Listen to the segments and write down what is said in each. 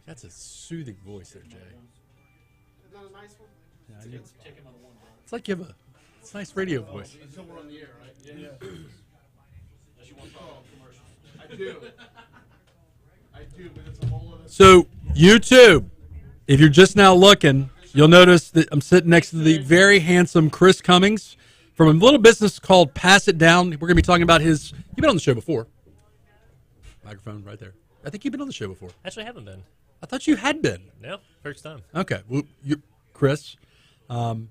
That's a soothing voice there, Jay. Is that a nice one? Yeah, it's like you have it's a nice radio voice. Until we're on the air, right? Yeah. Unless you want to call commercial. I do, but it's a whole other. So, YouTube, if you're just now looking, you'll notice that I'm sitting next to the very handsome Chris Cummings from a little business called Pass It Down. We're going to be talking about his. You've been on the show before. Microphone right there. I think you've been on the show before. Actually, I haven't been. I thought you had been. No, first time. Okay. Well, you're Chris. And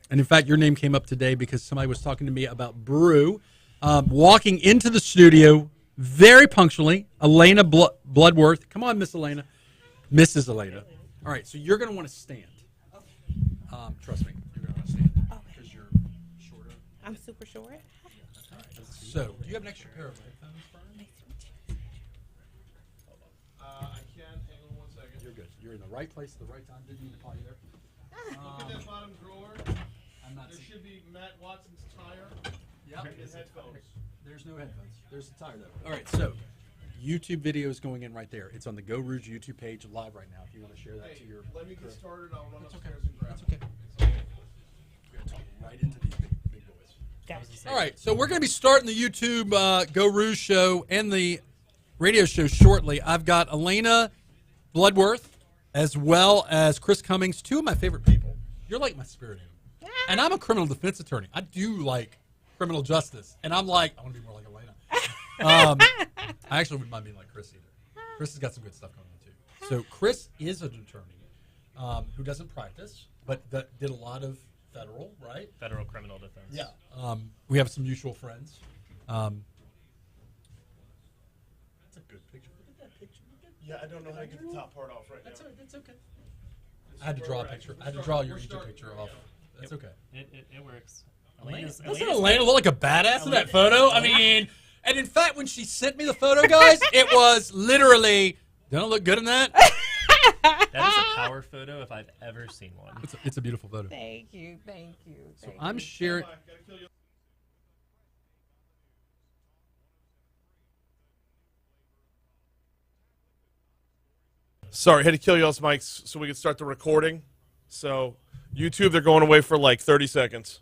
in fact, your name came up today because somebody was talking to me about Brew. Walking into the studio very punctually, Alaina Bloodworth. Come on, Miss Alaina. Mrs. Alaina. All right, so you're going to want to stand. Trust me, you're going to want to stand because you're shorter. I'm super short. All right. So, do you have an extra pair of headphones, Brian? I can. Hang on 1 second. You're good. You're in the right place at the right time. Didn't mean to call you there. Look at that bottom drawer. I'm not There seeing. should be Matt Watson's tire Yep. and headphones. There's no headphones. There's the tire, though. All right, so YouTube video is going in right there. It's on the Geaux Rouge YouTube page live right now if you want to share that to Hey, your let me crew. get started. I'll run That's upstairs okay. and grab That's it. okay. We're going to talk right into these big boys. Gotcha. All right, so we're going to be starting the YouTube Geaux Rouge show and the radio show shortly. I've got Alaina Bloodworth as well as Chris Cummings, two of my favorite people. You're like my spirit animal. And I'm a criminal defense attorney. I do like criminal justice. And I'm like, I want to be more like Alaina. I actually wouldn't mind being like Chris either. Chris has got some good stuff going on, too. So Chris is an attorney who doesn't practice, but that did a lot of federal, right? Federal criminal defense. Yeah. We have some mutual friends. That's a good picture. Look at that picture. Yeah, I don't know how to get the top part off right now. That's all right. That's okay. I had to draw a picture. I had to draw your YouTube picture off. That's okay. It works. Doesn't Alaina look like a badass in that photo? I mean, and in fact, when she sent me the photo, guys, it was literally, don't I look good in that? That is a power photo if I've ever seen one. It's a beautiful photo. Thank you. So I'm sharing. Sorry, had to kill y'all's mics so we could start the recording. So, YouTube, they're going away for like 30 seconds.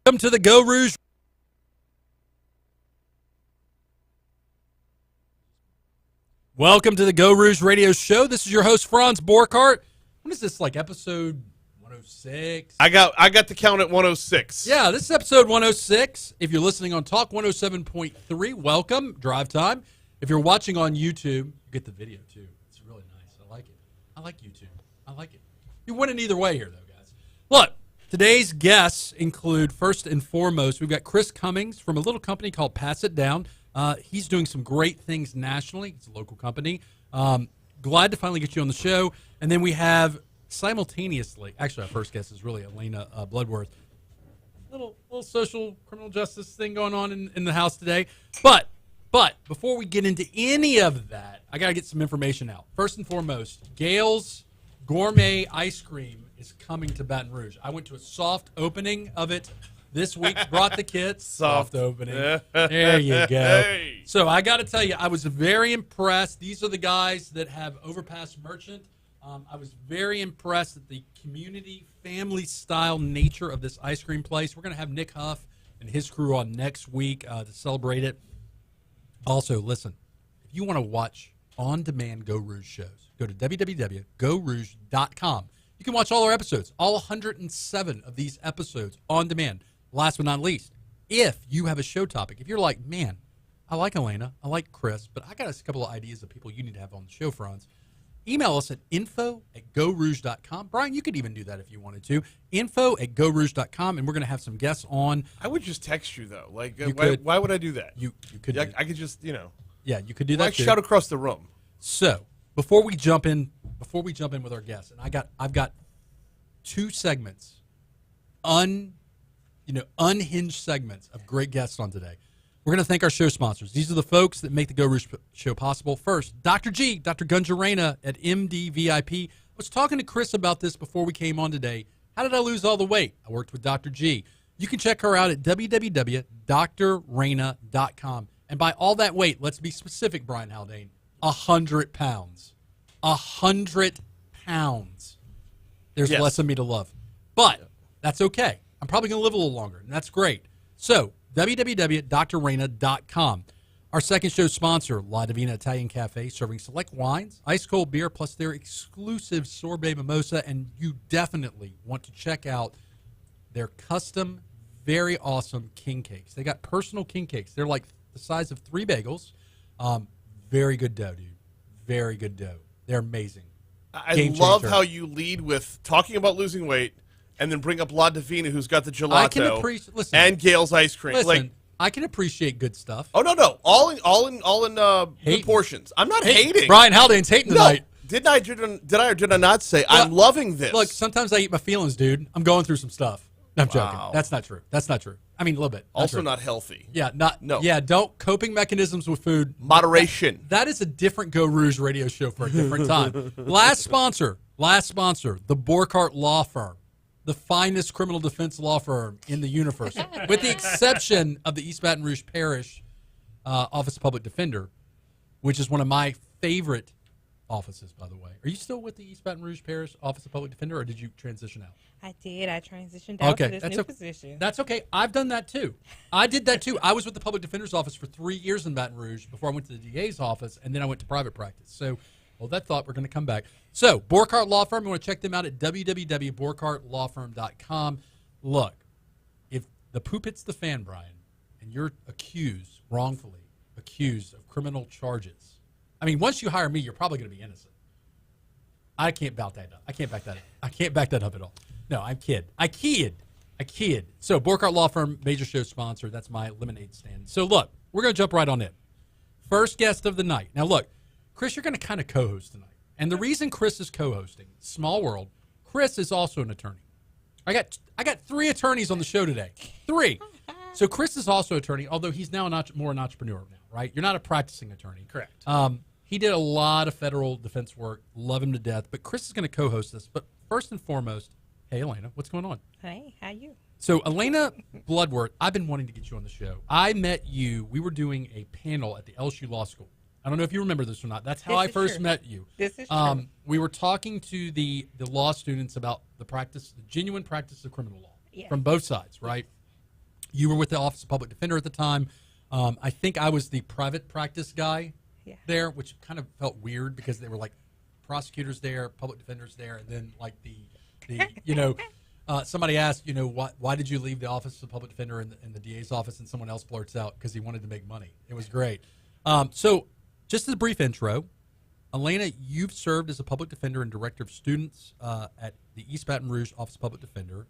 Welcome to the Geaux Rouge. Welcome to the Geaux Rouge radio show. This is your host, Franz Borkart. What is this, like episode 106? I got the count at 106. Yeah, this is episode 106. If you're listening on Talk 107.3, welcome. Drive time. If you're watching on YouTube, you get the video too. It's really nice. I like it. I like YouTube. I like it. You win it either way here, though, guys. Look. Today's guests include, first and foremost, we've got Chris Cummings from a little company called Pass It Down. He's doing some great things nationally. It's a local company. Glad to finally get you on the show. And then we have simultaneously, actually our first guest is really Alaina Bloodworth. Little social criminal justice thing going on in the house today. But before we get into any of that, I got to get some information out. First and foremost, Gail's Gourmet Ice Cream is coming to Baton Rouge. I went to a soft opening of it this week. Brought the kids. Soft opening. There you go. Hey. So I got to tell you, I was very impressed. These are the guys that have Overpass Merchant. I was very impressed at the community, family-style nature of this ice cream place. We're going to have Nick Huff and his crew on next week to celebrate it. Also, listen, if you want to watch on-demand Geaux Rouge shows, go to www.geauxrouge.com. You can watch all our episodes, all 107 of these episodes on demand. Last but not least, if you have a show topic, if you're like, man, I like Alaina, I like Chris, but I got a couple of ideas of people you need to have on the show, Franz, email us at info@geauxrouge.com. Brian, you could even do that if you wanted to. info@geauxrouge.com, and we're going to have some guests on. I would just text you, though. Like, could. why would I do that? You could. Yeah, I could just, yeah, you could do that like too. shout across the room. So before we jump in with our guests, and I've got 2 segments, unhinged segments of great guests on today. We're going to thank our show sponsors. These are the folks that make the Geaux Rouge show possible. First, Dr. G, Dr. Gunja at MD VIP. I was talking to Chris about this before we came on today. How did I lose all the weight? I worked with Dr. G. You can check her out at www.drraina.com. And by all that weight, let's be specific, Brian Haldane, 100 pounds. 100 pounds. There's less of me to love. But that's okay. I'm probably going to live a little longer, and that's great. So, www.drraina.com. Our second show sponsor, La Divina Italian Cafe, serving select wines, ice-cold beer, plus their exclusive sorbet mimosa, and you definitely want to check out their custom, very awesome king cakes. They got personal king cakes. They're like the size of 3 bagels. Very good dough, dude. Very good dough. They're amazing. I love how you lead with talking about losing weight and then bring up La Divina, who's got the gelato and Gail's ice cream. Listen, I can appreciate good stuff. Oh, no. All in good portions. I'm not hating. Brian Haldane's hating tonight. Did I or did I not say I'm loving this? Look, sometimes I eat my feelings, dude. I'm going through some stuff. No, I'm joking. That's not true. I mean, a little bit. Also not healthy. Yeah, don't coping mechanisms with food. Moderation. That is a different Geaux Rouge radio show for a different time. Last sponsor, the Borkart Law Firm, the finest criminal defense law firm in the universe, with the exception of the East Baton Rouge Parish Office of Public Defender, which is one of my favorite offices, by the way. Are you still with the East Baton Rouge Parish Office of Public Defender, or did you transition out? I did. I transitioned out to this new position. That's okay. I've done that too. I did that too. I was with the Public Defender's Office for 3 years in Baton Rouge before I went to the DA's office, and then I went to private practice. So, hold that thought. We're going to come back. So, Borkart Law Firm, you want to check them out at www.borkartlawfirm.com. Look, if the poop hits the fan, Brian, and you're wrongfully accused of criminal charges, I mean, once you hire me, you're probably going to be innocent. I can't back that up. I can't back that up at all. No, I kid. So, Borkart Law Firm, major show sponsor. That's my lemonade stand. So, look, we're going to jump right on in. First guest of the night. Now, look, Chris, you're going to kind of co-host tonight. And the reason Chris is co-hosting, small world, Chris is also an attorney. I got 3 attorneys on the show today. 3. So, Chris is also an attorney, although he's now more an entrepreneur now, right? You're not a practicing attorney. Correct. He did a lot of federal defense work. Love him to death. But Chris is going to co-host this. But first and foremost, hey, Alaina, what's going on? Hey, how you? So, Alaina Bloodworth, I've been wanting to get you on the show. I met you. We were doing a panel at the LSU Law School. I don't know if you remember this or not. That's how I first met you. This is true. We were talking to the law students about the genuine practice of criminal law from both sides, right? You were with the Office of Public Defender at the time. I think I was the private practice guy there, which kind of felt weird because they were like prosecutors there, public defenders there, and then like the somebody asked, why did you leave the Office of Public Defender in the DA's office, and someone else blurts out because he wanted to make money. It was great. So just as a brief intro, Alaina, you've served as a public defender and director of students at the East Baton Rouge Office of Public Defender.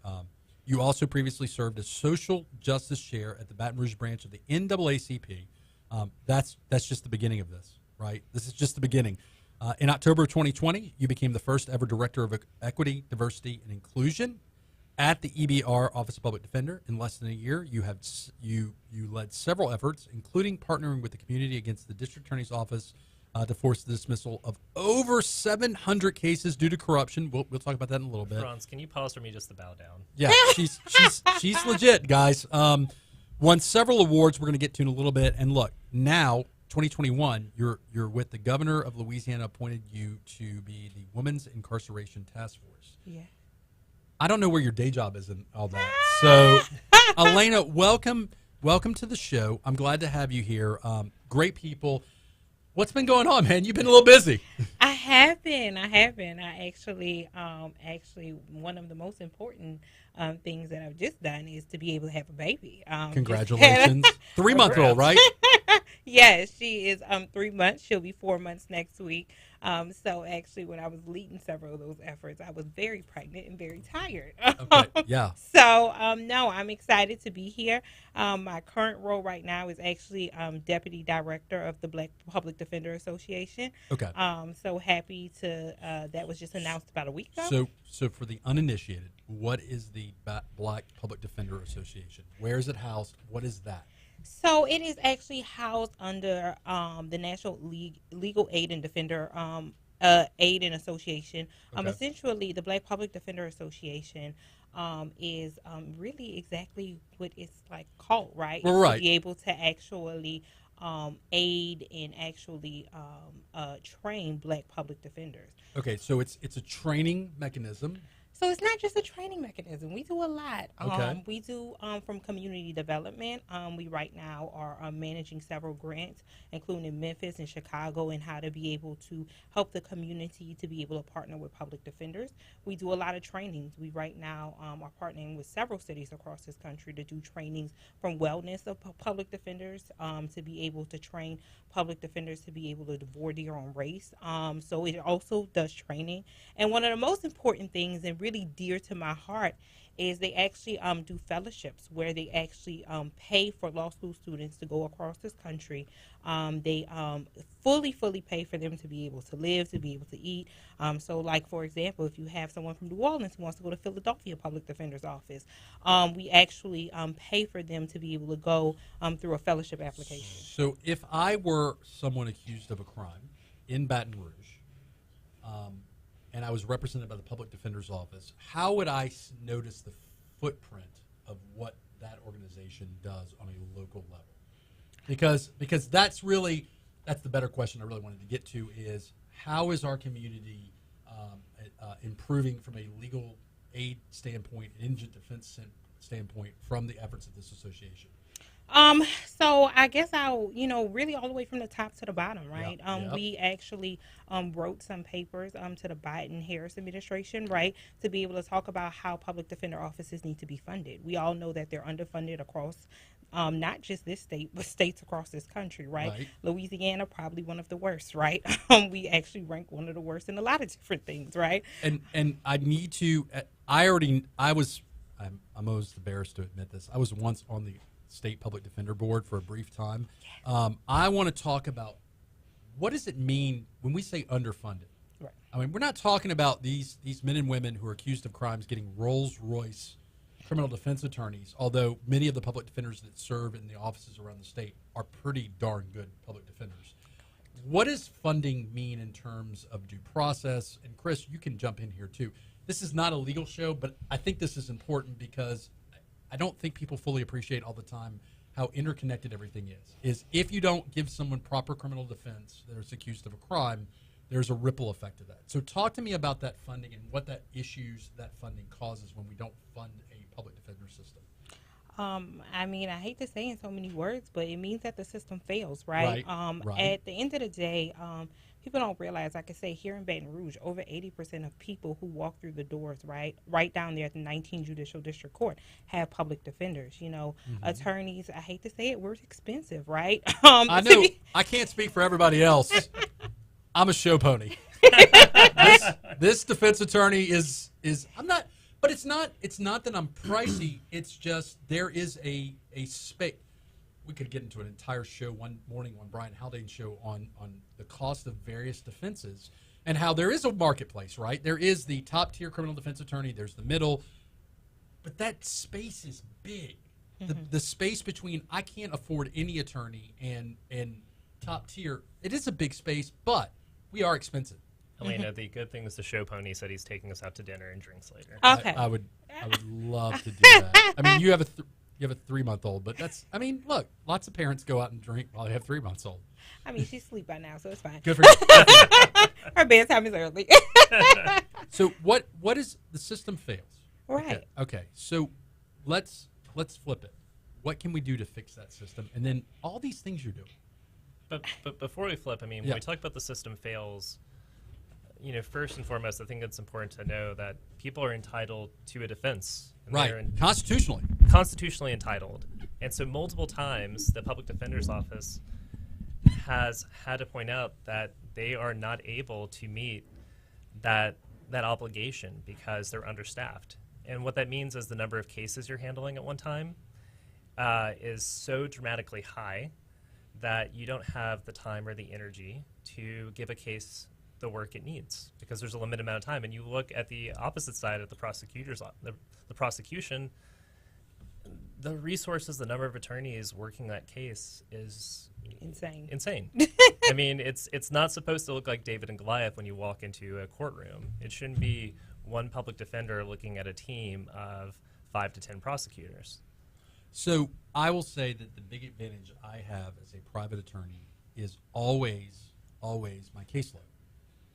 You also previously served as social justice chair at the Baton Rouge branch of the NAACP. That's just the beginning of this, right? This is just the beginning. In October of 2020, you became the first ever director of equity, diversity, and inclusion at the EBR Office of Public Defender. In less than a year, you led several efforts, including partnering with the community against the district attorney's office to force the dismissal of over 700 cases due to corruption. We'll talk about that in a little bit. Franz, can you pause for me just to bow down? Yeah, she's legit, guys. Won several awards we're going to get to in a little bit. And look, now 2021, you're with the governor of Louisiana, appointed you to be the Women's Incarceration Task Force. Yeah. I don't know where your day job is and all that. So, Alaina, welcome to the show. I'm glad to have you here. Great people. What's been going on, man? You've been a little busy. I have been. I actually, one of the most important things that I've just done is to be able to have a baby. Congratulations. 3-month-old, right? Yes, she is 3 months. She'll be 4 months next week. So actually, when I was leading several of those efforts, I was very pregnant and very tired. Okay. Yeah. So no, I'm excited to be here. My current role right now is actually deputy director of the Black Public Defender Association. Okay. So happy to that was just announced about a week ago. So for the uninitiated, what is the Black Public Defender Association? Where is it housed? What is that? So it is actually housed under the National Legal Aid and Defender Aid and Association. Okay. Essentially, the Black Public Defender Association is really exactly what it's like called, right? Well, right. To be able to actually aid and actually train Black public defenders. Okay, so it's a training mechanism. So it's not just a training mechanism. We do a lot. Okay. We do from community development. We right now are managing several grants, including in Memphis and Chicago, and how to be able to help the community to be able to partner with public defenders. We do a lot of trainings. We right now are partnering with several cities across this country to do trainings from wellness of public defenders to be able to train public defenders to be able to voir dire on race. So it also does training. And one of the most important things, and really dear to my heart, is they actually do fellowships where they actually pay for law school students to go across this country. They fully pay for them to be able to live, to be able to eat. So like, for example, if you have someone from New Orleans who wants to go to Philadelphia Public Defender's Office, we actually pay for them to be able to go through a fellowship application. So if I were someone accused of a crime in Baton Rouge, and I was represented by the Public Defender's Office, how would I notice the footprint of what that organization does on a local level? Because that's the better question I really wanted to get to is, how is our community improving from a legal aid standpoint, an indigent defense standpoint from the efforts of this association? So I guess I'll, really all the way from the top to the bottom, right? Yep. We actually wrote some papers to the Biden-Harris administration, right, to be able to talk about how public defender offices need to be funded. We all know that they're underfunded across not just this state, but states across this country, right? Louisiana, probably one of the worst, right? We actually rank one of the worst in a lot of different things, right? And I need to, I'm almost embarrassed to admit this. I was once on the State Public Defender Board for a brief time. I want to talk about, what does it mean when we say underfunded? Right. I mean, we're not talking about these men and women who are accused of crimes getting Rolls-Royce criminal defense attorneys, although many of the public defenders that serve in the offices around the state are pretty darn good public defenders. What does funding mean in terms of due process? And Chris, you can jump in here too. This is not a legal show, but I think this is important because I don't think people fully appreciate all the time how interconnected everything is if you don't give someone proper criminal defense that is accused of a crime, there's a ripple effect of that. So talk to me about that funding and what that issues that funding causes when we don't fund a public defender system. I mean, I hate to say in so many words, but it means that the system fails, right? Right. At the end of the day, people don't realize, like I say, here in Baton Rouge, over 80% of people who walk through the doors, right down there at the 19th Judicial District Court, have public defenders. Attorneys, I hate to say it, we're expensive, right? I know. I can't speak for everybody else. I'm a show pony. This defense attorney is I'm not. But it's not that I'm pricey. It's just there is a space. We could get into an entire show one morning on Brian Haldane's show on the cost of various defenses and how there is a marketplace, right? There is the top tier criminal defense attorney. There's the middle, but that space is big. Mm-hmm. The space between I can't afford any attorney and top tier, it is a big space, but we are expensive. Alaina, the good thing is the show pony said he's taking us out to dinner and drinks later. Okay. I would love to do that. I mean, you have a 3-month-old, but look, lots of parents go out and drink while they have 3 months old. I mean, she's asleep by now, so it's fine. Good for you. Her bedtime is early. So what is the system fails? Right. Okay. So let's flip it. What can we do to fix that system? And then all these things you're doing. But before we flip, when we talk about the system fails, first and foremost, I think it's important to know that people are entitled to a defense. Right. Constitutionally. Constitutionally entitled. And so multiple times, the Public Defender's Office has had to point out that they are not able to meet that obligation because they're understaffed. And what that means is the number of cases you're handling at one time is so dramatically high that you don't have the time or the energy to give a case the work it needs because there's a limited amount of time. And you look at the opposite side of the prosecution, the resources, the number of attorneys working that case is insane. I mean, it's not supposed to look like David and Goliath when you walk into a courtroom. It shouldn't be one public defender looking at a team of 5 to 10 prosecutors. So I will say that the big advantage I have as a private attorney is always my caseload.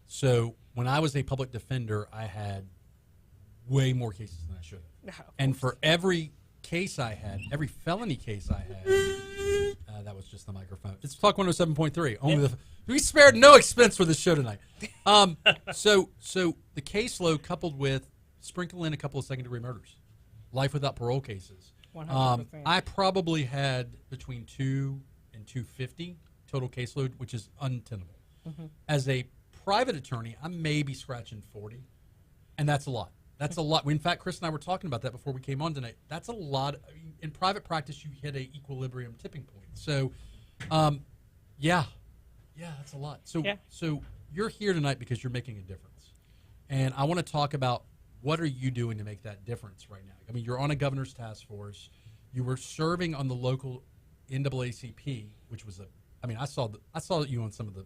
So when I was a public defender, I had way more cases than I should have. And for every case I had, every felony case I had, that was just the microphone. It's Talk 107.3. We spared no expense for this show tonight. So the caseload coupled with sprinkle in a couple of second-degree murders, life without parole cases. 100%. I probably had between 2 and 250 total caseload, which is untenable. Mm-hmm. As a private attorney, I may be scratching 40, and that's a lot. That's a lot. In fact, Chris and I were talking about that before we came on tonight. That's a lot. I mean, in private practice, you hit a equilibrium tipping point. So, yeah, that's a lot. So you're here tonight because you're making a difference, and I want to talk about what are you doing to make that difference right now. I mean, you're on a governor's task force. You were serving on the local NAACP, which was I saw you on some of the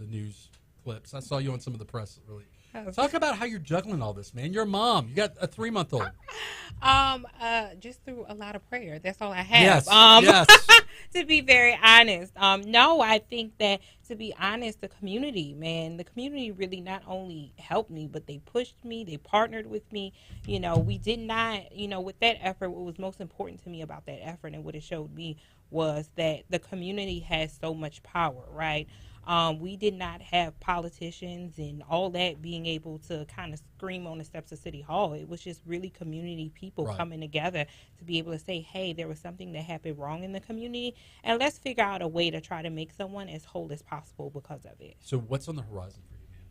news clips. I saw you on some of the press. Really, talk about how you're juggling all this, man. You're a mom. You got a 3-month-old. Just through a lot of prayer. That's all I have. Yes. To be very honest, no, I think that to be honest, the community really not only helped me, but they pushed me. They partnered with me. We did not. With that effort, what was most important to me about that effort and what it showed me was that the community has so much power, right? We did not have politicians and all that being able to kind of scream on the steps of City Hall. It was just really community people coming together to be able to say, hey, there was something that happened wrong in the community, and let's figure out a way to try to make someone as whole as possible because of it. So what's on the horizon for you, man?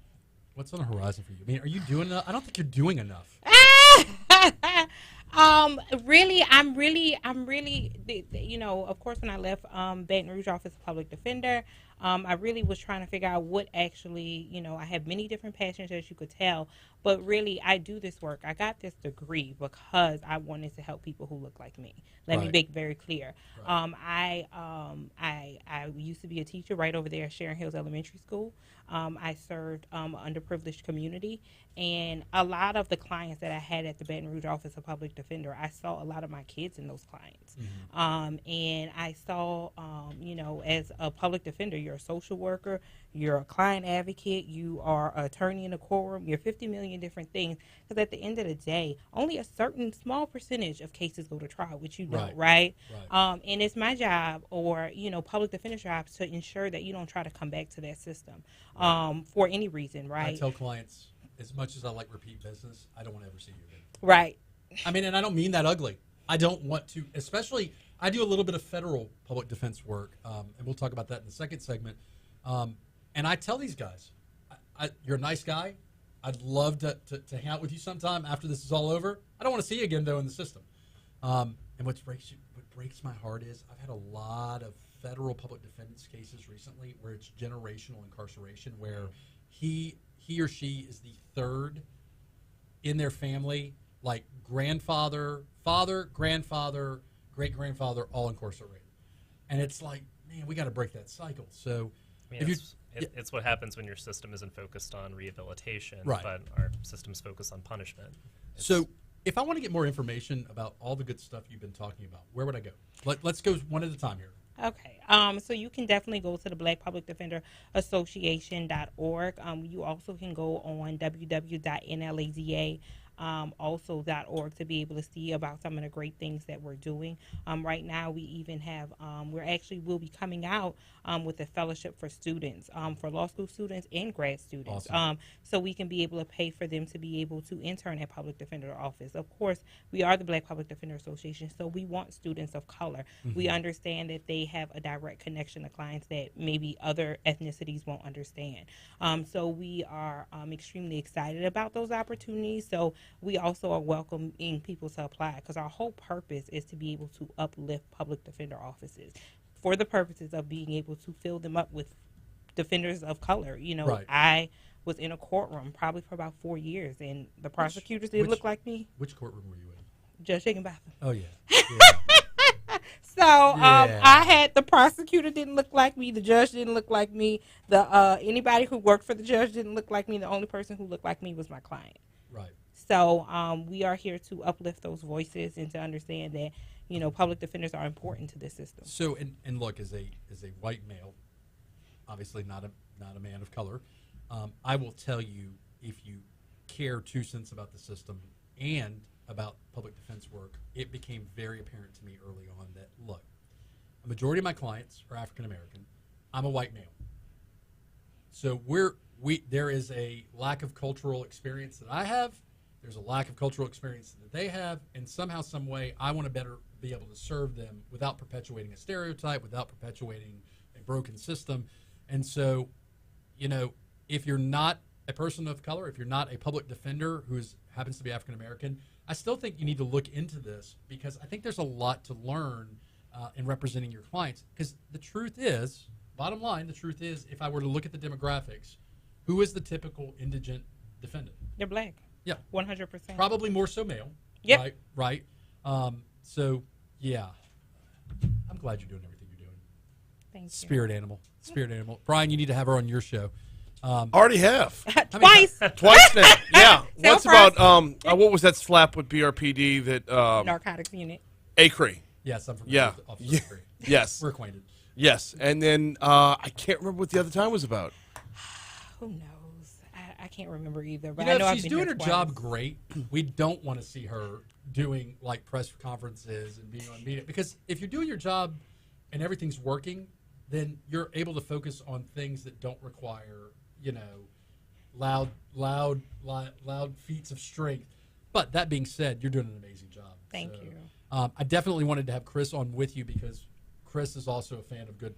What's on the horizon for you? I mean, are you doing enough? I don't think you're doing enough. I'm really, of course, when I left Baton Rouge office of public defender, I really was trying to figure out what actually, I have many different passions, as you could tell, but really I do this work. I got this degree because I wanted to help people who look like me. Let me make very clear. Right. I used to be a teacher right over there at Sharon Hills Elementary School. I served an underprivileged community, and a lot of the clients that I had at the Baton Rouge Office of Public Defender, I saw a lot of my kids in those clients. Mm-hmm. And I saw, as a public defender, you're a social worker, you're a client advocate, you are an attorney in a courtroom, you're 50 million different things. Because at the end of the day, only a certain small percentage of cases go to trial, which you know, right? And it's my job or, public defender's job to ensure that you don't try to come back to that system for any reason, right? I tell clients, as much as I like repeat business, I don't want to ever see you again. Right. I mean, and I don't mean that ugly. I don't want to, especially, I do a little bit of federal public defense work, and we'll talk about that in the second segment. And I tell these guys, you're a nice guy. I'd love to hang out with you sometime after this is all over. I don't want to see you again, though, in the system. And what breaks my heart is I've had a lot of federal public defense cases recently where it's generational incarceration, where he or she is the third in their family, like grandfather, father, grandfather, great-grandfather, all incarcerated. And it's like, man, we got to break that cycle. So it's what happens when your system isn't focused on rehabilitation, right, but our system's focused on punishment. So if I want to get more information about all the good stuff you've been talking about, where would I go? Let's go one at a time here. Okay. So you can definitely go to the Black Public Defender Association.org. You also can go on www.nlada also .org to be able to see about some of the great things that we're doing. Right now, we even have, will be coming out with a fellowship for students, for law school students and grad students. Awesome. So we can be able to pay for them to be able to intern at Public Defender Office. Of course, we are the Black Public Defender Association, so we want students of color. Mm-hmm. We understand that they have a direct connection to clients that maybe other ethnicities won't understand. So we are extremely excited about those opportunities. So we also are welcoming people to apply because our whole purpose is to be able to uplift public defender offices for the purposes of being able to fill them up with defenders of color. You know, right. I was in a courtroom probably for about 4 years, and the prosecutors didn't look like me. Which courtroom were you in? Judge Higginbotham. Oh, yeah. Yeah. So I had the prosecutor didn't look like me, the judge didn't look like me, the anybody who worked for the judge didn't look like me. The only person who looked like me was my client. Right. So we are here to uplift those voices and to understand that, you know, public defenders are important to this system. So and look, as a white male, obviously not a man of color, I will tell you, if you care 2 cents about the system and about public defense work, it became very apparent to me early on that, look, a majority of my clients are African American. I'm a white male. So there is a lack of cultural experience that I have. There's a lack of cultural experience that they have, and somehow, some way, I want to better be able to serve them without perpetuating a stereotype, without perpetuating a broken system. And so, you know, if you're not a person of color, if you're not a public defender who happens to be African American, I still think you need to look into this, because I think there's a lot to learn in representing your clients. Because the truth is, bottom line, the truth is, if I were to look at the demographics, who is the typical indigent defendant? They're black. Yeah. 100%. Probably more so male. Yep. Right. So, yeah. I'm glad you're doing everything you're doing. Thank you. Spirit animal. Brian, you need to have her on your show. Already have. Twice. Twice now. Yeah. What's price. about, what was that slap with BRPD that... Narcotics unit. Acre. Yes, I'm from Yeah. Acre. Yes. We're acquainted. Yes. And then I can't remember what the other time was about. Who knows? I can't remember either. But You know, I know if I've she's been doing here her twice. job great, we don't want to see her doing like press conferences and being on media, because if you're doing your job and everything's working, then you're able to focus on things that don't require, you know, loud feats of strength. But that being said, you're doing an amazing job. Thank you. I definitely wanted to have Chris on with you, because Chris is also a fan of good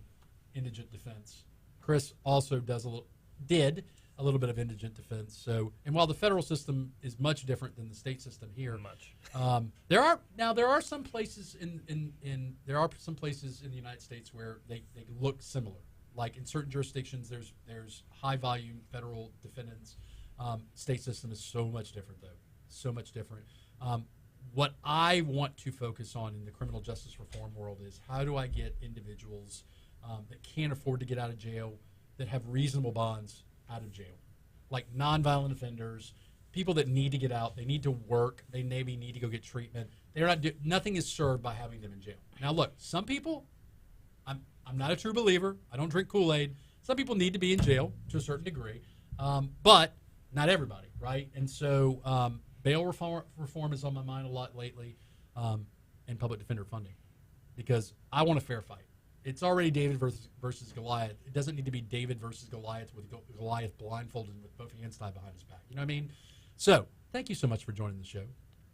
indigent defense. Chris also did a little bit of indigent defense. So, and while the federal system is much different than the state system here, there are some places in the United States where they look similar. Like in certain jurisdictions, there's high volume federal defendants. State system is so much different, though. So much different. What I want to focus on in the criminal justice reform world is, how do I get individuals that can't afford to get out of jail, that have reasonable bonds, out of jail, like nonviolent offenders, people that need to get out, they need to work, they maybe need to go get treatment. They're not nothing is served by having them in jail. Now, look, some people, I'm not a true believer. I don't drink Kool-Aid. Some people need to be in jail to a certain degree, but not everybody, right? And so bail reform is on my mind a lot lately, and public defender funding, because I want a fair fight. It's already David versus Goliath. It doesn't need to be David versus Goliath with Goliath blindfolded with both hands tied behind his back. You know what I mean? So, thank you so much for joining the show.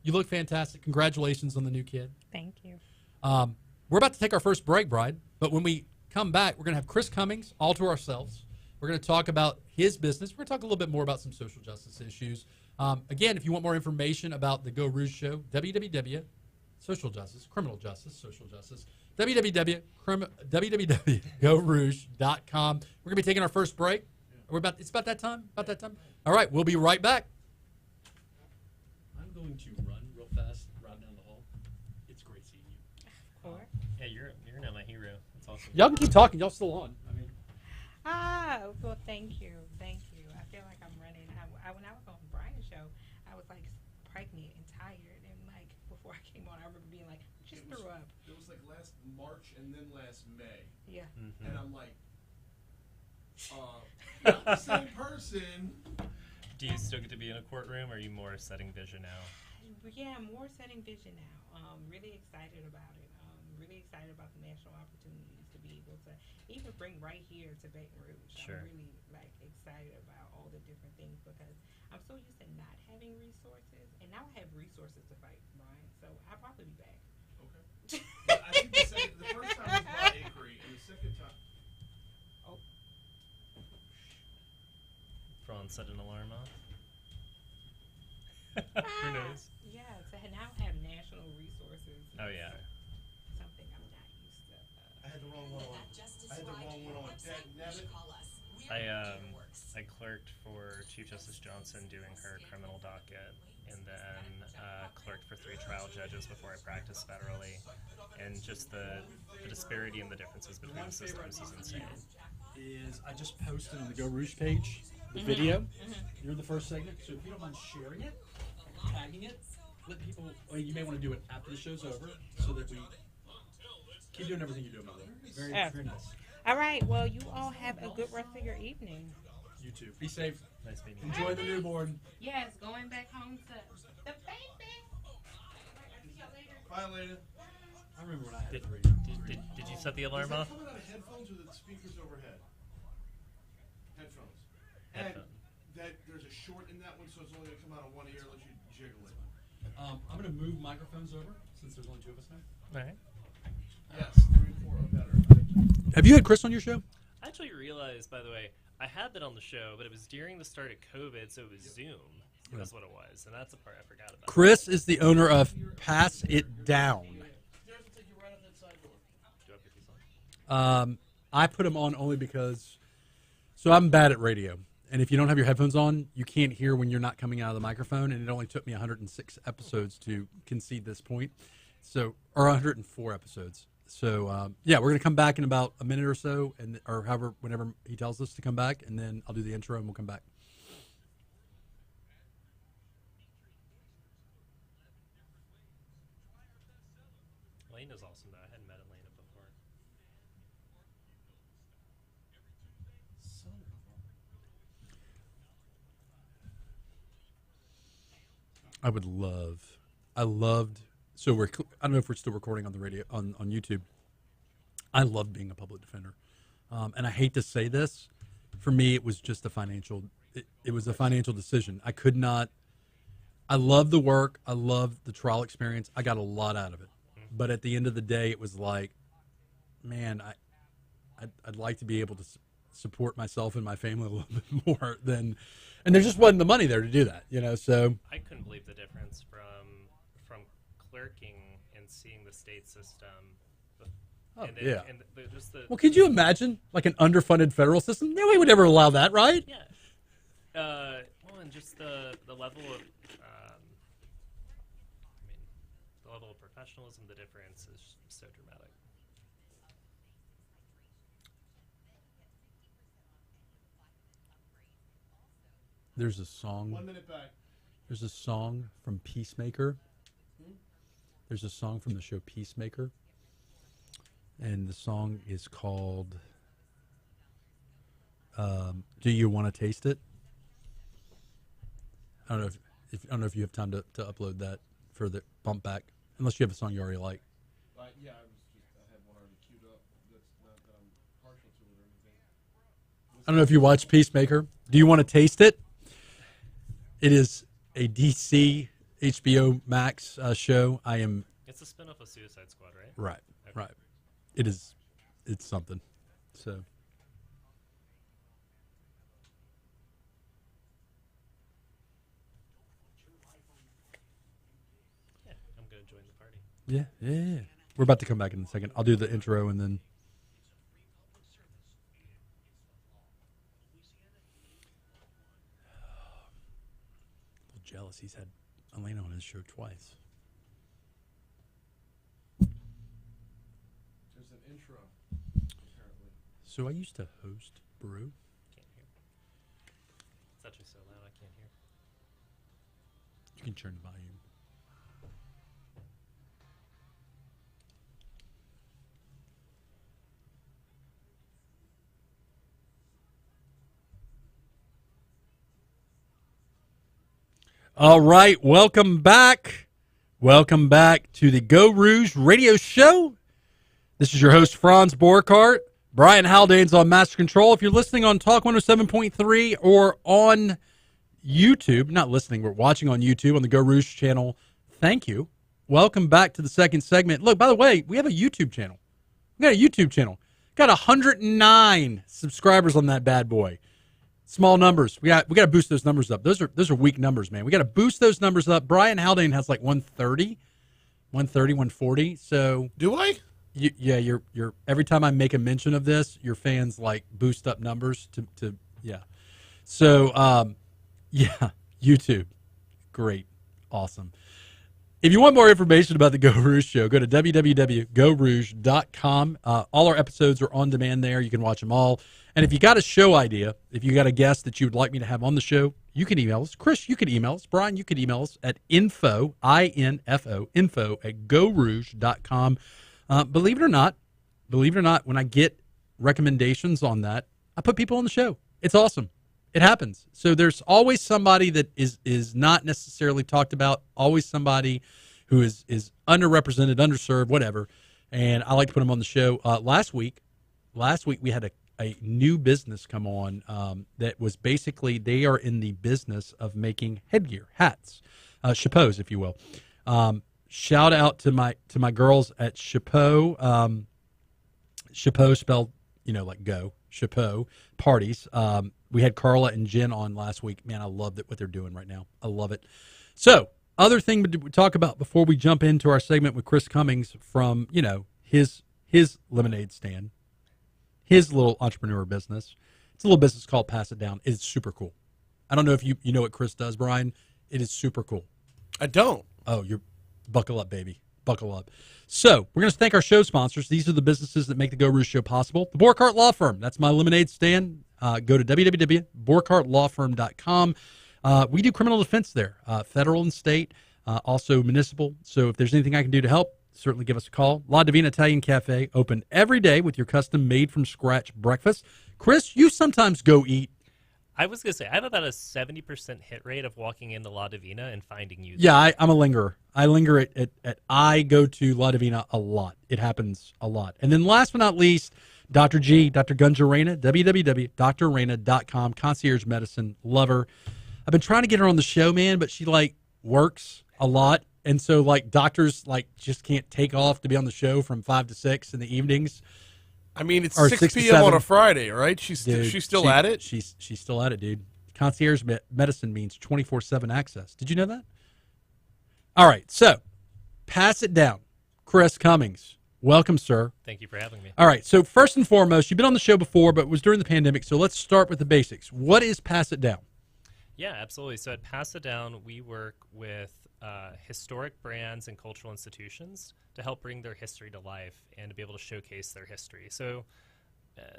You look fantastic. Congratulations on the new kid. Thank you. We're about to take our first break, Bride, but when we come back, we're going to have Chris Cummings all to ourselves. We're going to talk about his business. We're going to talk a little bit more about some social justice issues. Again, if you want more information about the Geaux Rouge show, social justice, www.GeauxRouge.com. We're going to be taking our first break. It's about that time? All right, we'll be right back. I'm going to run real fast, run down the hall. It's great seeing you. Of course. Yeah, you're now my hero. That's awesome. Y'all can keep talking. Y'all still on. Well, thank you. I feel like I'm running. When I was on Brian's show, I was like pregnant and tired, and like before I came on, I remember being like, just threw up. It was like last March and then last May. Yeah. And I'm like, not the same person. Do you still get to be in a courtroom, or are you more setting vision now? Yeah, more setting vision now. Really excited about it. Really excited about the national opportunities to be able to even bring right here to Baton Rouge. Sure. I'm really excited about all the different things because I'm so used to not having resources, and now I have resources to fight, Brian. So I'll probably be back. Okay. I think the first time was about Acre, and the second time. Oh. Frawn set an alarm off. Who knows? Yeah, to now have national resources. Oh yeah. Something I'm not used to. I had the wrong one on. Dad, Nevitt. I clerked for Chief Justice Johnson doing her criminal docket, and then clerked for 3 trial judges before I practiced federally. And just the disparity and the differences between the systems is insane. I just posted on the Geaux Rouge page the video. You're the first segment, so if you don't mind sharing it, tagging it, let people. You may want to do it after the show's over, so that we keep doing everything you're doing, by the way. Very nice. All right. Well, you all have a good rest of your evening. You too. Be safe. Nice meeting you. Enjoy the newborn. Yes, going back home to the baby. See y'all later. Bye, Alaina. I remember when I had three. Did you set the alarm off? Coming out of headphones or the speakers overhead? Headphones. Headphone. And that there's a short in that one, so it's only gonna come out of one ear unless you jiggle it. I'm going to move microphones over since there's only 2 of us now. All right. Yes, 3 and 4 are better. Have you had Chris on your show? I actually realized, by the way, I had that on the show, but it was during the start of COVID, so it was Zoom. That's what it was, and that's the part I forgot about. Chris is the owner of Pass It Down. I put him on only because, so I'm bad at radio. And if you don't have your headphones on, you can't hear when you're not coming out of the microphone. And it only took me 106 episodes to concede this point. So, or 104 episodes. So, yeah, we're going to come back in about a minute or so, or however, whenever he tells us to come back. And then I'll do the intro and we'll come back. Alaina's awesome, though. I hadn't met Alaina before. I loved, so I don't know if we're still recording on the radio, on YouTube. I loved being a public defender. And I hate to say this, for me, it was just it was a financial decision. I loved the work. I loved the trial experience. I got a lot out of it. But at the end of the day, it was like, man, I'd like to be able to support myself and my family a little bit more than, and there just wasn't the money there to do that, so. I couldn't believe the difference from clerking and seeing the state system. Yeah. And well, could you imagine, like, an underfunded federal system? No way would ever allow that, right? Yeah. Well, and just the level of, the level of professionalism, the difference is so dramatic. There's a song. 1 minute back. There's a song from Peacemaker. There's a song from the show Peacemaker. And the song is called Do You Want to Taste It? I don't know if you have time to upload that for the bump back, unless you have a song you already like. Yeah, I had one already queued up. That's not that I'm partial to it or anything. I don't know if you watch Peacemaker. Do you want to taste it? It is a DC HBO Max show. It's a spin-off of Suicide Squad, right? Right, Okay. right. It's something. So. Yeah, I'm going to join the party. Yeah. We're about to come back in a second. I'll do the intro and then. A little jealous. He's had Alaina on his show twice. There's an intro, apparently. So I used to host Brew. Can't hear. It's actually so loud I can't hear. You can turn the volume. All right, welcome back. Welcome back to the Geaux Rouge radio show. This is your host, Franz Borkart. Brian Haldane's on Master Control. If you're listening on Talk 107.3 or on YouTube, not listening, we're watching on YouTube on the Geaux Rouge channel, thank you. Welcome back to the second segment. Look, by the way, we have a YouTube channel. We got a YouTube channel. Got 109 subscribers on that bad boy. Small numbers. We got to boost those numbers up. Those are weak numbers, man. We got to boost those numbers up. Brian Haldane has like 130, 140. So do I? Yeah, you're every time I make a mention of this, your fans like boost up numbers to yeah. So yeah, YouTube. Great. Awesome. If you want more information about the Geaux Rouge show, go to www.geauxrouge.com. All our episodes are on demand there. You can watch them all. And if you got a show idea, if you got a guest that you would like me to have on the show, you can email us. Chris, you can email us. Brian, you can email us at info at geauxrouge.com. Believe it or not, when I get recommendations on that, I put people on the show. It's awesome. It happens. So there's always somebody that is not necessarily talked about, always somebody who is underrepresented, underserved, whatever. And I like to put them on the show. Last week we had a new business come on that was basically, they are in the business of making headgear, hats, chapeaus, if you will. Shout out to my girls at Chapeau. Chapeau spelled, like go, Chapeau parties. We had Carla and Jen on last week. Man, I love what they're doing right now. I love it. So, other thing to talk about before we jump into our segment with Chris Cummings from, his lemonade stand, his little entrepreneur business. It's a little business called Pass It Down. It's super cool. I don't know if you know what Chris does, Brian. It is super cool. I don't. Oh, you're buckle up, baby. Buckle up. So, we're going to thank our show sponsors. These are the businesses that make the Geaux Rouge show possible. The Borkart Law Firm. That's my lemonade stand. Go to www.borkartlawfirm.com. We do criminal defense there, federal and state, also municipal. So if there's anything I can do to help, certainly give us a call. La Divina Italian Cafe, open every day with your custom made-from-scratch breakfast. Chris, you sometimes go eat. I was going to say, I have about a 70% hit rate of walking into La Divina and finding you. Yeah, I'm a lingerer. I linger I go to La Divina a lot. It happens a lot. And then last but not least, Dr. G, Dr. Gunja Reina, www.drreina.com, concierge medicine, lover. I've been trying to get her on the show, man, but she works a lot. And so doctors just can't take off to be on the show from 5 to 6 in the evenings. I mean, it's or 6 p.m. on a Friday, right? She's still at it? She's still at it, dude. Concierge medicine means 24/7 access. Did you know that? All right, so pass it down. Chris Cummings. Welcome, sir. Thank you for having me. All right. So first and foremost, you've been on the show before, but it was during the pandemic. So let's start with the basics. What is Pass It Down? Yeah, absolutely. So at Pass It Down, we work with historic brands and cultural institutions to help bring their history to life and to be able to showcase their history. So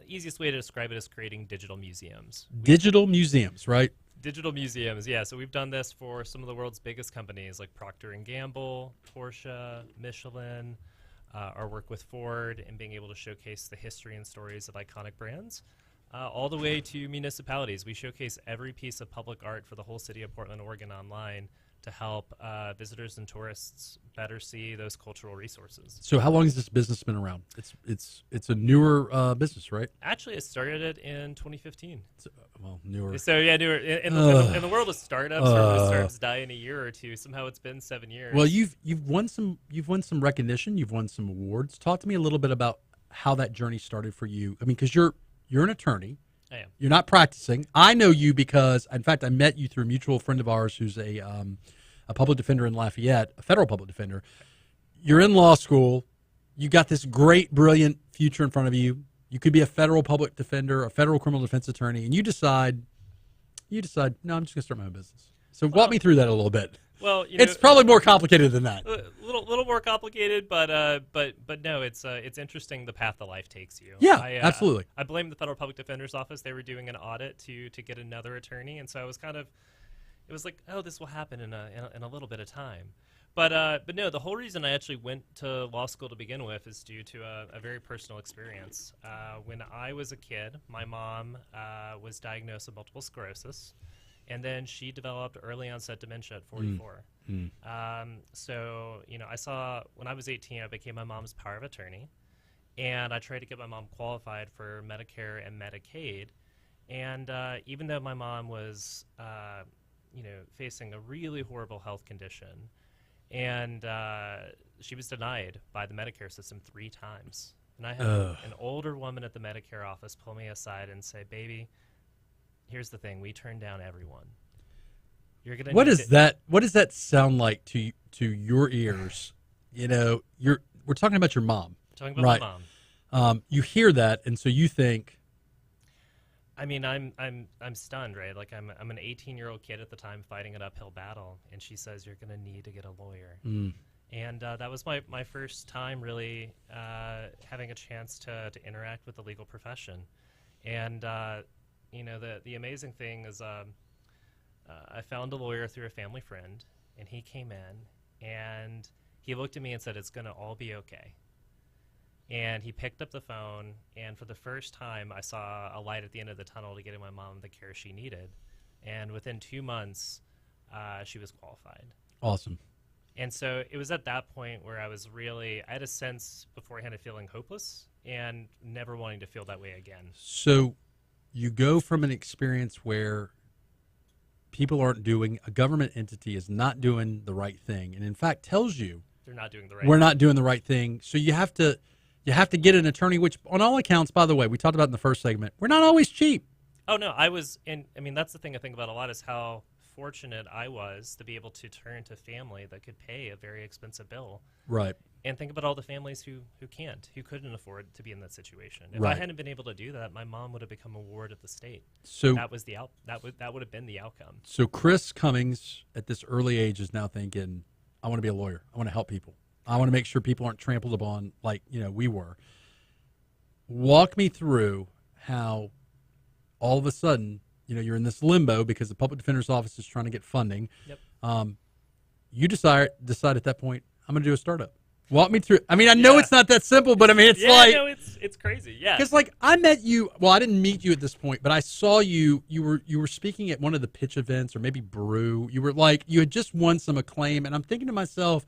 easiest way to describe it is creating digital museums. Digital museums, right? Digital museums, yeah. So we've done this for some of the world's biggest companies like Procter & Gamble, Porsche, Michelin, our work with Ford, and being able to showcase the history and stories of iconic brands, all the way to municipalities. We showcase every piece of public art for the whole city of Portland, Oregon online to help visitors and tourists better see those cultural resources. So how long has this business been around? It's a newer business, right? Actually, it started it in 2015. Newer. So yeah, newer. In the world of startups, most startups die in a year or two. Somehow it's been 7 years. Well, you've won some recognition. You've won some awards. Talk to me a little bit about how that journey started for you. I mean, because you're an attorney. I am. You're not practicing. I know you because, in fact, I met you through a mutual friend of ours who's a public defender in Lafayette, a federal public defender. You're in law school. You got this great, brilliant future in front of you. You could be a federal public defender, a federal criminal defense attorney, and you decide, no, I'm just going to start my own business. So walk me through that a little bit. Well, it's probably more complicated than that. A little more complicated, but no, it's interesting the path that life takes you. Yeah, absolutely. I blame the Federal Public Defender's Office. They were doing an audit to get another attorney, and so I was it was like, oh, this will happen in a little bit of time. But no, the whole reason I actually went to law school to begin with is due to a very personal experience. When I was a kid, my mom was diagnosed with multiple sclerosis. And then she developed early onset dementia at 44. So, I saw when I was 18, I became my mom's power of attorney. And I tried to get my mom qualified for Medicare and Medicaid. And even though my mom was, facing a really horrible health condition, and she was denied by the Medicare system 3 times. And I had an older woman at the Medicare office pull me aside and say, "Baby, here's the thing: we turn down everyone. You're gonna." What does that sound like to your ears? We're talking about your mom. Talking about my mom. You hear that, and so you think. I mean, I'm stunned, right? Like I'm an 18-year-old kid at the time fighting an uphill battle, and she says you're going to need to get a lawyer. And that was my first time really having a chance to interact with the legal profession. And the amazing thing is I found a lawyer through a family friend, and he came in and he looked at me and said, "It's going to all be okay." And he picked up the phone, and for the first time, I saw a light at the end of the tunnel to getting my mom the care she needed. And within 2 months, she was qualified. Awesome. And so it was at that point where I had a sense beforehand of feeling hopeless and never wanting to feel that way again. So you go from an experience where a government entity is not doing the right thing, and in fact tells you they're not doing the right we're not doing the right thing. So you have to get an attorney, which on all accounts, by the way, we talked about in the first segment, we're not always cheap. Oh, no, that's the thing I think about a lot is how fortunate I was to be able to turn to family that could pay a very expensive bill. Right. And think about all the families who couldn't afford to be in that situation. If right. I hadn't been able to do that, my mom would have become a ward at the state. So that would have been the outcome. So Chris Cummings at this early age is now thinking, I want to be a lawyer. I want to help people. I want to make sure people aren't trampled upon like, we were. Walk me through how all of a sudden, you're in this limbo because the public defender's office is trying to get funding. Yep. You decide at that point, I'm going to do a startup. Walk me through. I mean, I know it's not that simple, but I mean, it's crazy. Yeah. Because I met you. Well, I didn't meet you at this point, but I saw you. You were speaking at one of the pitch events, or maybe Brew. You were you had just won some acclaim, and I'm thinking to myself,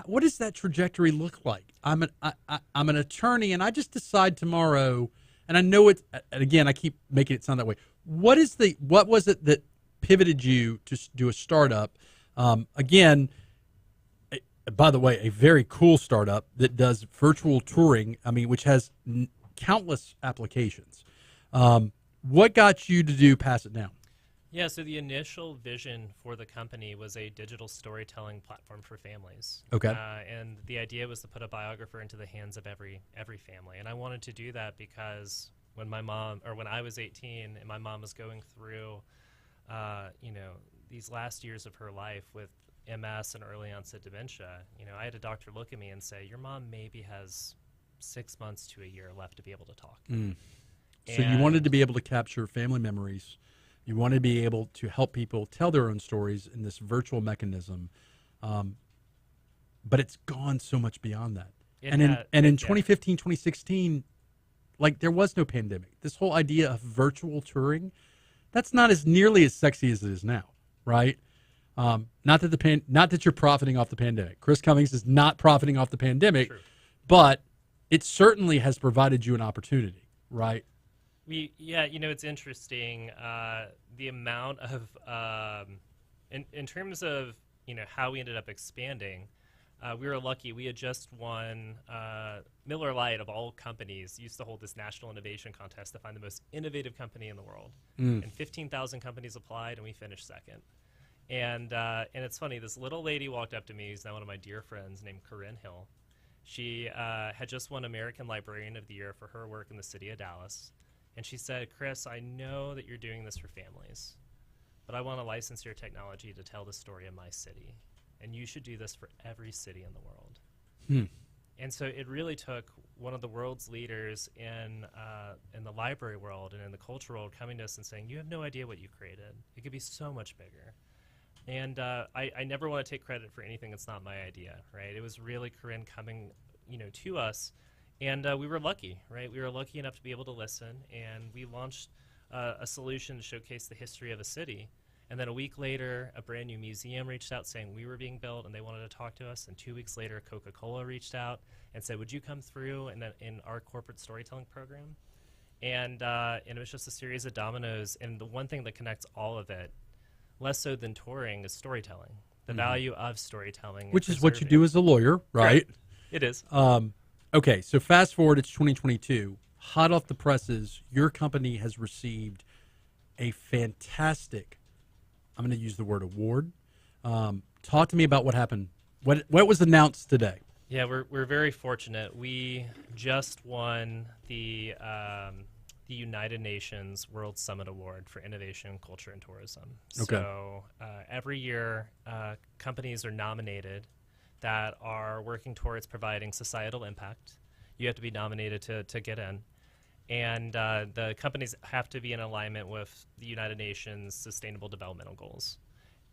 what does that trajectory look like? I'm an attorney, and I just decide tomorrow. And I know it. And again, I keep making it sound that way. What was it that pivoted you to do a startup? Again. By the way, a very cool startup that does virtual touring, which has countless applications. What got you to Pass It Down? Yeah, so the initial vision for the company was a digital storytelling platform for families. Okay. And the idea was to put a biographer into the hands of every family. And I wanted to do that because when I was 18 and my mom was going through, these last years of her life with MS and early onset dementia, I had a doctor look at me and say, your mom maybe has 6 months to a year left to be able to talk. So you wanted to be able to capture family memories. You wanted to be able to help people tell their own stories in this virtual mechanism. But it's gone so much beyond that. In 2015, 2016, there was no pandemic. This whole idea of virtual touring, that's not as nearly as sexy as it is now, right? Not that you're profiting off the pandemic. Chris Cummings is not profiting off the pandemic, True. But it certainly has provided you an opportunity, right? It's interesting. The amount of, in terms of, how we ended up expanding, we were lucky. We had just won, Miller Lite of all companies used to hold this national innovation contest to find the most innovative company in the world. And 15,000 companies applied, and we finished second. And it's funny, this little lady walked up to me, who's now one of my dear friends, named Corinne Hill. She had just won American Librarian of the Year for her work in the city of Dallas. And she said, Chris, I know that you're doing this for families, but I want to license your technology to tell the story of my city. And you should do this for every city in the world. And so it really took one of the world's leaders in the library world and in the culture world coming to us and saying, you have no idea what you created. It could be so much bigger. And I never want to take credit for anything that's not my idea, right? It was really Corinne coming, to us, and we were lucky, right? We were lucky enough to be able to listen, and we launched a solution to showcase the history of a city. And then a week later, a brand new museum reached out saying we were being built and they wanted to talk to us. And 2 weeks later, Coca-Cola reached out and said, would you come through in our corporate storytelling program? And it was just a series of dominoes. And the one thing that connects all of it, less so than touring, is storytelling. The value of storytelling. Which is what you do as a lawyer, right? It is. Okay, so fast forward, it's 2022. Hot off the presses, your company has received a fantastic, I'm going to use the word award. Talk to me about what happened. What was announced today? Yeah, we're very fortunate. We just won the United Nations World Summit Award for Innovation, Culture, and Tourism. Okay. So every year, companies are nominated that are working towards providing societal impact. You have to be nominated to get in. And the companies have to be in alignment with the United Nations Sustainable Developmental Goals.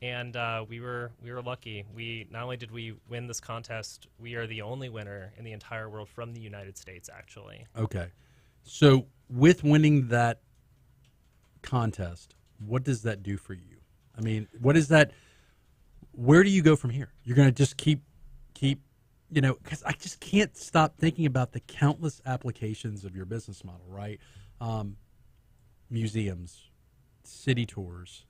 And we were lucky. We not only did we win this contest, we are the only winner in the entire world from the United States, actually. Okay. So with winning that contest, what does that do for you? I mean, what is that? Where do you go from here? You're going to just keep, because I just can't stop thinking about the countless applications of your business model, right? Museums, city tours,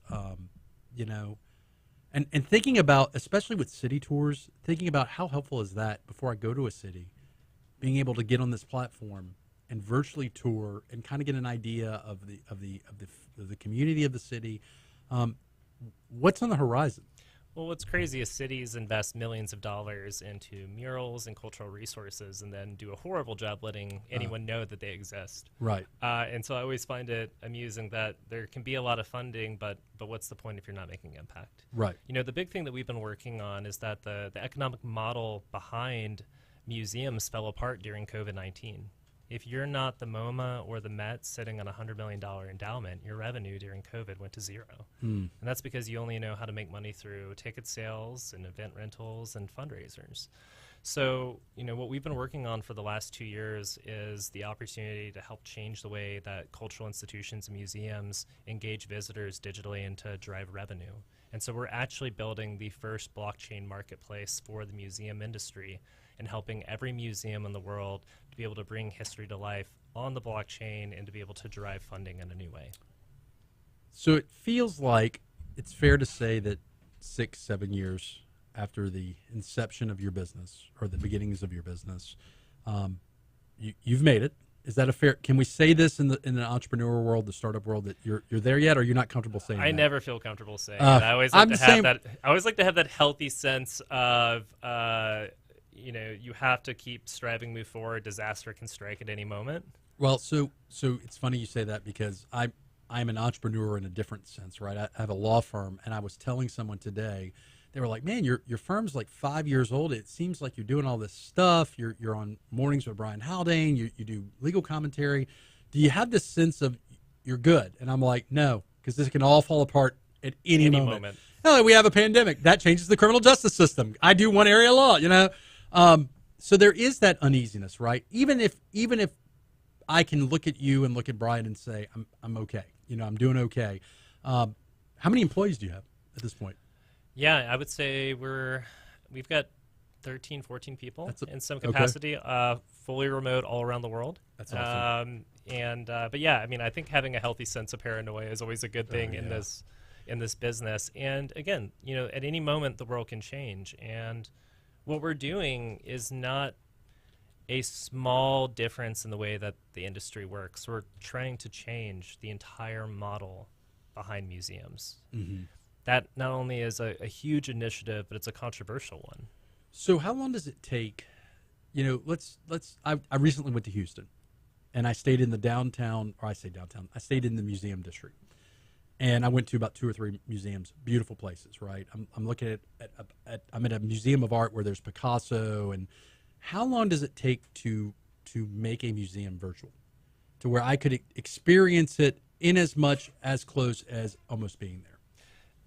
and thinking about, especially with city tours, thinking about how helpful is that before I go to a city, being able to get on this platform and virtually tour and kind of get an idea of the community of the city. What's on the horizon? Well, what's crazy is cities invest millions of dollars into murals and cultural resources and then do a horrible job letting anyone know that they exist. Right. And so I always find it amusing that there can be a lot of funding, but what's the point if you're not making impact? Right. The big thing that we've been working on is that the economic model behind museums fell apart during COVID-19. If you're not the MoMA or the Met sitting on a $100 million endowment, your revenue during COVID went to zero. And that's because you only know how to make money through ticket sales and event rentals and fundraisers. So, what we've been working on for the last 2 years is the opportunity to help change the way that cultural institutions and museums engage visitors digitally and to drive revenue. And so we're actually building the first blockchain marketplace for the museum industry and helping every museum in the world to be able to bring history to life on the blockchain and to be able to derive funding in a new way. So it feels like it's fair to say that 6-7 years after the inception of your business or the beginnings of your business, you've made it. Is that a fair? Can we say this in the entrepreneur world, the startup world, that you're there yet, or you're not comfortable saying that? I never feel comfortable saying it. I always like to have that. I always like to have that healthy sense of you have to keep striving, move forward. Disaster can strike at any moment. Well, so it's funny you say that because I'm an entrepreneur in a different sense, right? I have a law firm, and I was telling someone today, they were like, "Man, your firm's like 5 years old. It seems like you're doing all this stuff. You're on mornings with Brian Haldane. You do legal commentary. Do you have this sense of you're good?" And I'm like, "No, because this can all fall apart at any moment. Oh, we have a pandemic that changes the criminal justice system. I do one area of law, So there is that uneasiness, right? Even if I can look at you and look at Brian and say I'm okay. I'm doing okay. How many employees do you have at this point? Yeah, I would say we've got 13, 14 people in some capacity, fully remote all around the world. That's awesome. But yeah, I mean, I think having a healthy sense of paranoia is always a good thing in this business. And again, at any moment the world can change. And what we're doing is not a small difference in the way that the industry works. We're trying to change the entire model behind museums. Mm-hmm. That not only is a huge initiative, but it's a controversial one. So how long does it take? I recently went to Houston, and I stayed in the I stayed in the museum district, and I went to about 2 or 3 museums, beautiful places, right? I'm looking I'm at a museum of art where there's Picasso, and how long does it take to make a museum virtual, to where I could experience it in as much as close as almost being there?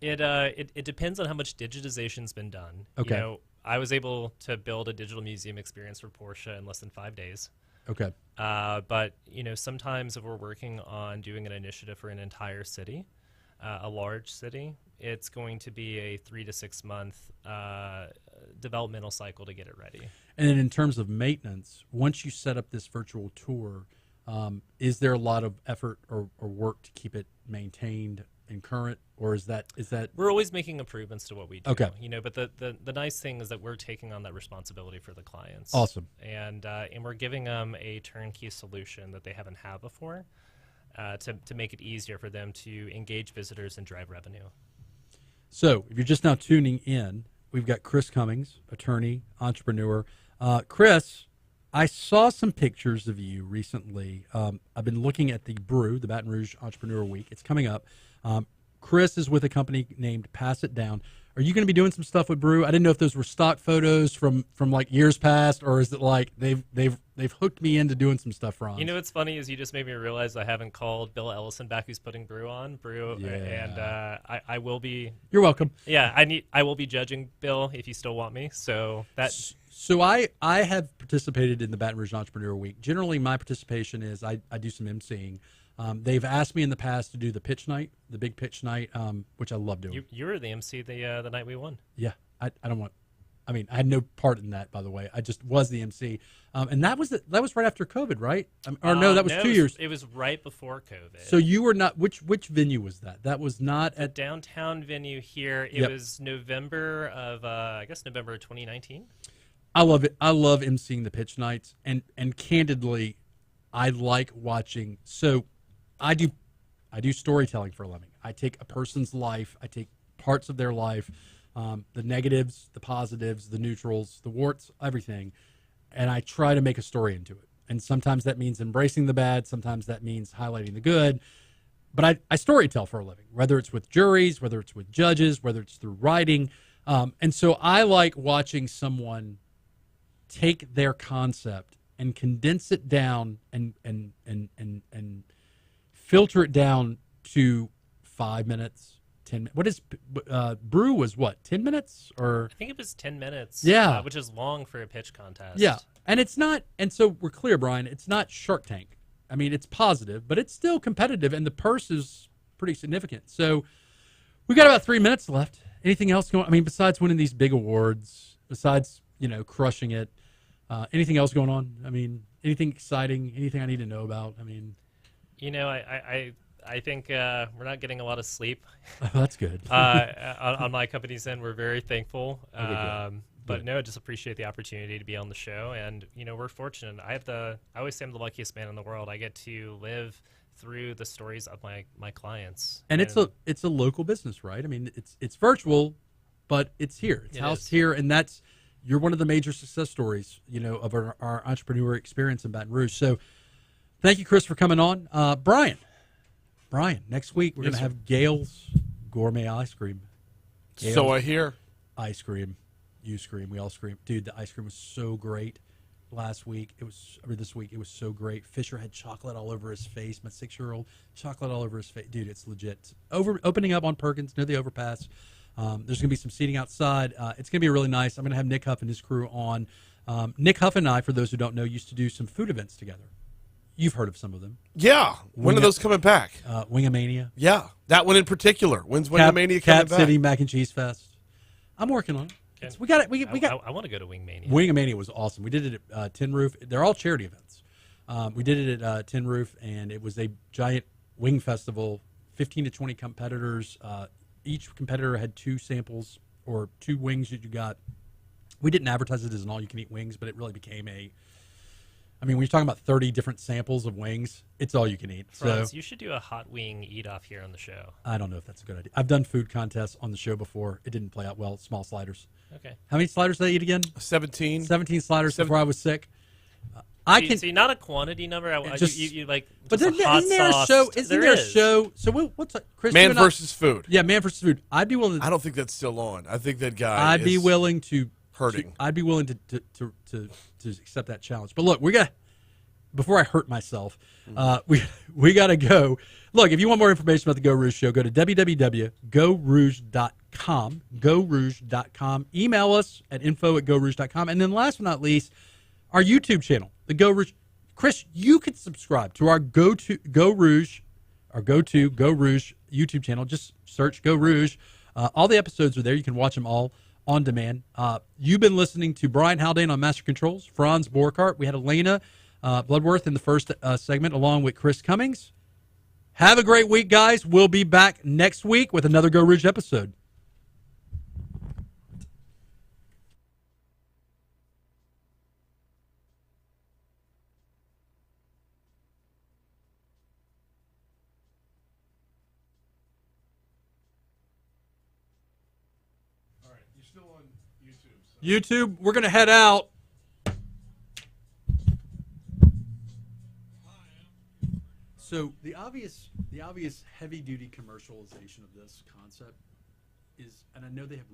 It depends on how much digitization's been done. Okay. I was able to build a digital museum experience for Porsche in less than 5 days. Okay. But sometimes if we're working on doing an initiative for an entire city, a large city, it's going to be a 3 to 6 month developmental cycle to get it ready. And then in terms of maintenance, once you set up this virtual tour, is there a lot of effort or work to keep it maintained and current, or is that we're always making improvements to what we do? Okay. But the nice thing is that we're taking on that responsibility for the clients. Awesome. And we're giving them a turnkey solution that they haven't had before, to make it easier for them to engage visitors and drive revenue. So if you're just now tuning in, we've got Chris Cummings, attorney, entrepreneur. Chris, I saw some pictures of you recently. I've been looking at the Brew, the Baton Rouge Entrepreneur Week. It's coming up. Chris is with a company named Pass It Down. Are you going to be doing some stuff with Brew? I didn't know if those were stock photos from like years past, or is it like they've hooked me into doing some stuff, Ron? What's funny is you just made me realize I haven't called Bill Ellison back, who's putting Brew on. And I will be. You're welcome. Yeah, I will be judging Bill if you still want me. So that. So I have participated in the Baton Rouge Entrepreneur Week. Generally, my participation is I do some emceeing. They've asked me in the past to do the pitch night, the big pitch night, which I love doing. You were the MC the night we won. Yeah, I had no part in that, by the way. I just was the MC, and that was right after COVID, right? No, that was 2 years. It was right before COVID. So you were not. Which venue was that? That was not at the downtown venue here. It was November of November 2019. I love it. I love emceeing the pitch nights, and candidly, I like watching. So I do storytelling for a living. I take a person's life, I take parts of their life, the negatives, the positives, the neutrals, the warts, everything, and I try to make a story into it. And sometimes that means embracing the bad, sometimes that means highlighting the good. But I storytell for a living, whether it's with juries, whether it's with judges, whether it's through writing. And so I like watching someone take their concept and condense it down and filter it down to 5 minutes, 10 minutes. What is Brew was what, 10 minutes? Or I think it was 10 minutes. Yeah. Which is long for a pitch contest. Yeah. And it's not, and so we're clear, Brian, it's not Shark Tank. I mean, it's positive, but it's still competitive, and the purse is pretty significant. So we got about 3 minutes left. Anything else going on? I mean, besides winning these big awards, besides, crushing it, anything else going on? I mean, anything exciting, anything I need to know about? I mean, I think we're not getting a lot of sleep. Oh, that's good. on my company's end, we're very thankful. But no, just appreciate the opportunity to be on the show, and we're fortunate. I always say I'm the luckiest man in the world. I get to live through the stories of my clients. And it's a local business, right? I mean, it's virtual, but it's here. It's housed here, and you're one of the major success stories, of our entrepreneur experience in Baton Rouge. So thank you, Chris, for coming on. Brian, next week we're going to have Gail's Gourmet Ice Cream. So I hear. Ice cream. You scream. We all scream. Dude, the ice cream was so great this week. It was so great. Fisher had chocolate all over his face. My 6-year-old, chocolate all over his face. Dude, it's legit. It's opening up on Perkins near the overpass. There's going to be some seating outside. It's going to be really nice. I'm going to have Nick Huff and his crew on. Nick Huff and I, for those who don't know, used to do some food events together. You've heard of some of them. Yeah. When are those coming back? Wingamania. Yeah. That one in particular. When's Wingamania coming back? Cap City Mac and Cheese Fest. I'm working on it. We got it. We got. I want to go to Wingmania. Wingmania was awesome. We did it at Tin Roof. They're all charity events. We did it at Tin Roof, and it was a giant wing festival. 15 to 20 competitors. Each competitor had 2 samples or 2 wings that you got. We didn't advertise it as an all-you-can-eat wings, but it really became when you're talking about 30 different samples of wings, it's all you can eat. Franz, you should do a hot wing eat-off here on the show. I don't know if that's a good idea. I've done food contests on the show before. It didn't play out well. Small sliders. Okay. How many sliders did I eat again? 17. 17 sliders before I was sick. See, not a quantity number. You like. But isn't there a show? Isn't there a show? So what's Chris? Man versus Food. Yeah, Man versus Food. I'd be willing. I don't think that's still on. I think that guy. I'd be willing to hurting. I'd be willing to accept that challenge. But look, before I hurt myself, we got to go. Look, if you want more information about the Geaux Rouge Show, go to www.geauxrouge.com. GeauxRouge.com. Email us at info@geauxrouge.com. And then last but not least, our YouTube channel, the Geaux Rouge. Chris, you can subscribe to our Go Rouge YouTube channel. Just search Geaux Rouge. All the episodes are there. You can watch them all on demand. You've been listening to Brian Haldane on Master Controls, Franz Borkart. We had Alaina Bloodworth in the first segment, along with Chris Cummings. Have a great week, guys. We'll be back next week with another Geaux Rouge episode. All right, you're still on YouTube. So. YouTube, we're going to head out. So the obvious heavy-duty commercialization of this concept is, and I know they have